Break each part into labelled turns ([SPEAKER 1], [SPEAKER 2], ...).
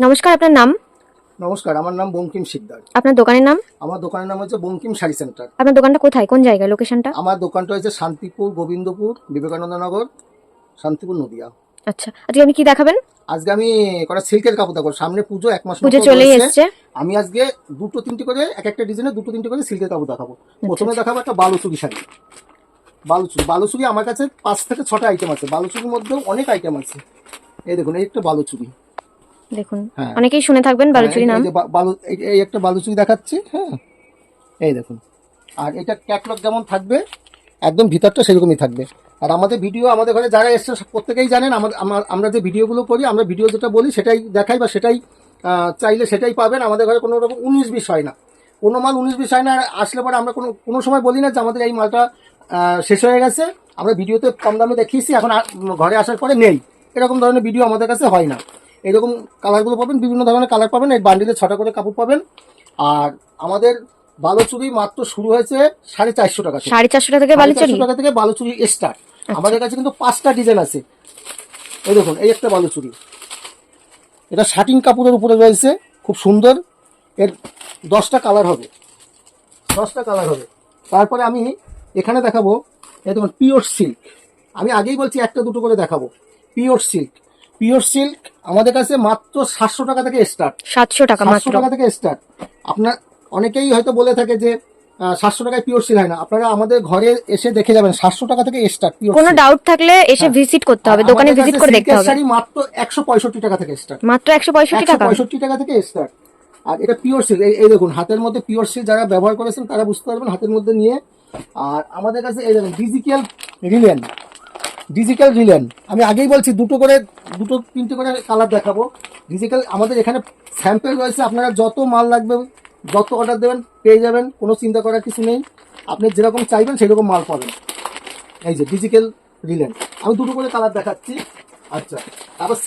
[SPEAKER 1] নমস্কার, আপনার নাম?
[SPEAKER 2] নমস্কার, আমার নাম বঙ্কিম শিকদার।
[SPEAKER 1] আপনার দোকানের নাম?
[SPEAKER 2] আমার দোকানের নাম হচ্ছে বঙ্কিম শাড়ি সেন্টার।
[SPEAKER 1] আপনার দোকানটা কোথায়, কোন জায়গায়, লোকেশনটা?
[SPEAKER 2] আমার দোকানটা হচ্ছে শান্তিপুর, গোবিন্দপুর, বিবেকানন্দ নগর, শান্তিপুর, নদিয়া।
[SPEAKER 1] আচ্ছা, আজকে আপনি কি দেখাবেন?
[SPEAKER 2] আজকে আমি কটা সিল্কের কাপড় দেখাবো। সামনে পুজো, এক মাস
[SPEAKER 1] পুজো
[SPEAKER 2] মতো
[SPEAKER 1] চলেই
[SPEAKER 2] রয়েছে।
[SPEAKER 1] এসছে।
[SPEAKER 2] আমি আজকে দুটো তিনটে করে এক একটা ডিজাইনে দুটো তিনটে করে সিল্কের কাপড় দেখাবো। প্রথমে দেখাবো একটা বালুচুরি শাড়ি। বালুচুরি আমার কাছে 5 থেকে 6টা আইটেম আছে। বালুচুরির মধ্যেও অনেক আইটেম আছে। এই দেখুন, এই একটা বালুচুরি।
[SPEAKER 1] দেখুন,
[SPEAKER 2] হ্যাঁ,
[SPEAKER 1] অনেকেই শুনে থাকবেন বালুচুরি নাম।
[SPEAKER 2] এই যে এই একটা বালুচুরি দেখাচ্ছি। হ্যাঁ, এই দেখুন। আর এটা ক্যাটলগ যেমন থাকবে একদম ভিতরটা সেরকমই থাকবে। আর আমাদের ভিডিও, আমাদের ঘরে যারা এসছে প্রত্যেকেই জানেন, আমরা যে ভিডিওগুলো করি, আমরা ভিডিও যেটা বলি সেটাই দেখাই, বা সেটাই চাইলে সেটাই পাবেন। আমাদের ঘরে কোনো রকম 19-20 হয় না, কোনো মাল 19-20 হয় না। আর আসলে পরে আমরা কোনো সময় বলি না যে আমাদের এই মালটা শেষ হয়ে গেছে, আমরা ভিডিওতে কম দামে দেখিয়েছি, এখন ঘরে আসার পরে নেই, এরকম ধরনের ভিডিও আমাদের কাছে হয় না। এরকম কালারগুলো পাবেন, বিভিন্ন ধরনের কালার পাবেন। এই বান্ডিলে 6টা করে কাপড় পাবেন। আর আমাদের বালুচুরি মাত্র শুরু হয়েছে 450 টাকা থেকে।
[SPEAKER 1] 450 টাকা থেকে বালুচুরি?
[SPEAKER 2] 450 টাকা থেকে বালুচুরি স্টার্ট। আমাদের কাছে কিন্তু 5টা ডিজাইন আছে। এই দেখুন, এই একটা বালুচুরি, এটা শাটিং কাপড়ের উপরে রয়েছে, খুব সুন্দর। এর 10টা কালার হবে, 10টা কালার হবে। তারপরে আমি এখানে দেখাবো, এই দেখুন পিওর সিল্ক। আমি আগেই বলছি একটা দুটো করে দেখাবো। পিওর সিল্ক, পিওর সিল্ক আমাদের কাছে মাত্র 700 টাকা থেকে স্টার্ট।
[SPEAKER 1] 700 টাকা
[SPEAKER 2] 700
[SPEAKER 1] মাত্র?
[SPEAKER 2] টাকা থেকে স্টার্ট। আপনার অনেকেই হয়তো বলে থাকে যে 700 টাকায় পিওর সিল্ক হয় না। আপনারা আমাদের ঘরে এসে দেখে যাবেন, 700 টাকা থেকে স্টার্ট পিওর।
[SPEAKER 1] কোনো ডাউট থাকলে এসে ভিজিট করতে হবে, দোকানে ভিজিট করে দেখতে হবে।
[SPEAKER 2] শাড়ি মাত্র 165 টাকা থেকে স্টার্ট।
[SPEAKER 1] মাত্র 165 টাকা?
[SPEAKER 2] 165 টাকা থেকে স্টার্ট। আর এটা পিওর সিল্ক। এই দেখুন, হাতের মধ্যে পিওর সিল্ক যারা ব্যবহার করেছেন তারা বুঝতে পারবেন হাতের মধ্যে নিয়ে। আর আমাদের কাছে এই দেখুন ডিজিটাল রিলেন, ডিজিটাল রিলেন। আমি আগেই বলছি দুটো তিনটে করে কালার দেখাবো। ডিজিটাল আমাদের এখানে স্যাম্পেল রয়েছে, আপনারা যত মাল লাগবে, যত অর্ডার দেবেন পেয়ে যাবেন, কোনো চিন্তা করার কিছু নেই। আপনি যেরকম চাইবেন সেরকম মাল পাবেন। এই যে ডিজিটাল রিলেন, আমি দুটো করে কালার দেখাচ্ছি। আচ্ছা, তারপর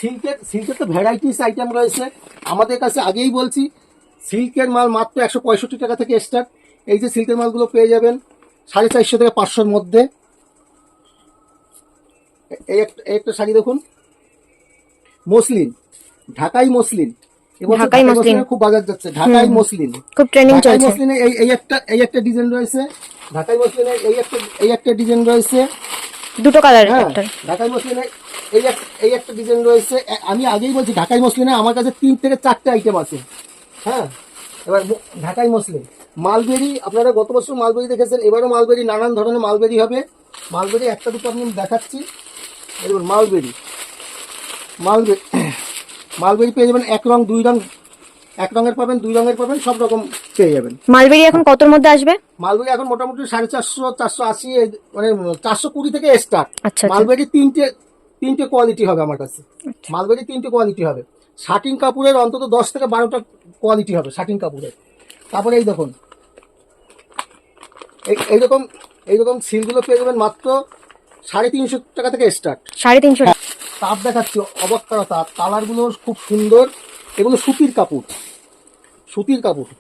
[SPEAKER 2] সিল্কের তো ভ্যারাইটিস আইটেম রয়েছে আমাদের কাছে। আগেই বলছি, সিল্কের মাল মাত্র 165 টাকা থেকে স্টার্ট। এই যে সিল্কের মালগুলো পেয়ে যাবেন 450 থেকে 500-র মধ্যে। এই একটা শাড়ি দেখুন, মসলিন, ঢাকাই মসলিন।
[SPEAKER 1] ঢাকাই মসলিন
[SPEAKER 2] খুব বাজার যাচ্ছে, ঢাকাই মসলিন,
[SPEAKER 1] খুব ট্রেন্ডিং চলছে।
[SPEAKER 2] ঢাকাই মসলিনে এই একটা ডিজাইন রয়েছে। ঢাকাই মসলিনে এই একটা ডিজাইন রয়েছে,
[SPEAKER 1] দুটো কালার।
[SPEAKER 2] হ্যাঁ, ঢাকাই মসলিনে এই একটা ডিজাইন রয়েছে। আমি আগেই বলছি, ঢাকাই মসলিনে আমার কাছে 3 থেকে 4টে আইটেম আছে। হ্যাঁ, এবার ঢাকাই মসলিন, মালবেরি। আপনারা গত বছর মালবেরি দেখেছেন, এবারও মালবেরি, নানান ধরনের মালবেরি হবে। মালবেরি একটা দুটো আমি দেখাচ্ছি। দেখুন মালবেরি, মালবেরি পেয়ে যাবেন 1 রং 2 রং, 1 রঙের পাবেন, 2 রঙের পাবেন, সব রকম পেয়ে যাবেন।
[SPEAKER 1] মালবেরি এখন কতর মধ্যে আসবে?
[SPEAKER 2] মালবেরি এখন মোটামুটি 450, 480, মানে 420 থেকে স্টার্ট।
[SPEAKER 1] আচ্ছা,
[SPEAKER 2] মালবেরি তিনটে কোয়ালিটি হবে আমার কাছে। মালবেরি 3টে কোয়ালিটি হবে। শাটিং কাপড়ের অন্তত 10 থেকে 12টা কোয়ালিটি হবে শাটিং কাপড়ের। তারপরে এই দেখুন, এইরকম সিলগুলো পেয়ে যাবেন মাত্র 350 টাকা থেকে স্টার্ট।
[SPEAKER 1] 350 টাকা?
[SPEAKER 2] তাপ দেখাচ্ছি, অবাক করা তাপ। কালারগুলো খুব সুন্দর, এগুলো সুতির কাপড়, সুতির কাপড়।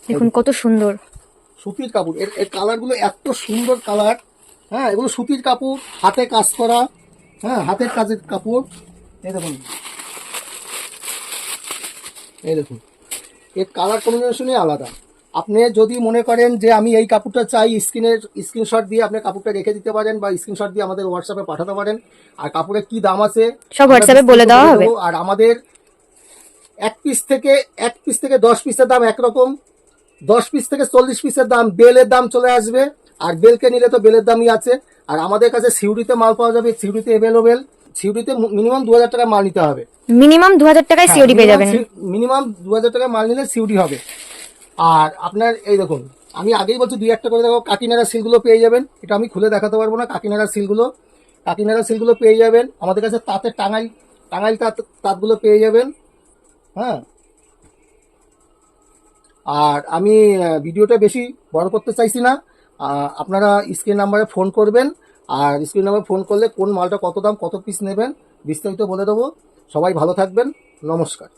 [SPEAKER 1] দেখুন কত সুন্দর
[SPEAKER 2] সুতির কাপড়, এর কালারগুলো এত সুন্দর কালার। হ্যাঁ, এগুলো সুতির কাপড়, হাতে কাজ করা। হ্যাঁ, হাতের কাজের কাপড়। এই দেখুন, এই দেখুন, এর কালার কম্বিনেশনই আলাদা। আপনি যদি মনে করেন যে আমি এই কাপড়টা চাই, স্ক্রিনশট দিয়ে আপনি কাপড়টা রেখে দিতে পারেন, বা স্ক্রিনশট দিয়ে আমাদের হোয়াটসঅ্যাপে পাঠাতে পারেন। আর কাপড়ের কি দাম আছে
[SPEAKER 1] সব হোয়াটসঅ্যাপে বলে দেওয়া হবে।
[SPEAKER 2] আর আমাদের এক পিস থেকে 10 পিসের দাম একরকম, 10 পিস থেকে 40 পিসের দাম, বেলের দাম চলে আসবে। আর বেলকে নিলে তো বেলের দামই আছে। আর আমাদের কাছে সিউড়িতে মাল পাওয়া যাবে, সিউড়িতে অ্যাভেলেবেল। সিউড়িতে মিনিমাম 2000 টাকা মাল নিতে হবে।
[SPEAKER 1] মিনিমাম 2000 টাকায় সিওডি পেয়ে যাবেন।
[SPEAKER 2] মিনিমাম 2000 টাকা মাল নিলে সিউডি হবে। আর আপনার এই দেখুন, আমি আগেই বলছি 2-1টা করে দেখো, কাকিনাড়া সিলগুলো পেয়ে যাবেন। এটা আমি খুলে দেখাতে পারবো না। কাকিনাড়া সিলগুলো পেয়ে যাবেন আমাদের কাছে। তাঁতের টাঙ্গাইল তাঁতগুলো পেয়ে যাবেন। হ্যাঁ, আর আমি ভিডিওটা বেশি বড় করতে চাইছি না। আপনারা স্ক্রিন নাম্বারে ফোন করবেন, আর স্ক্রিন নাম্বারে ফোন করলে কোন মালটা কত দাম, কত পিস নেবেন বিস্তারিত বলে দেবো। সবাই ভালো থাকবেন, নমস্কার।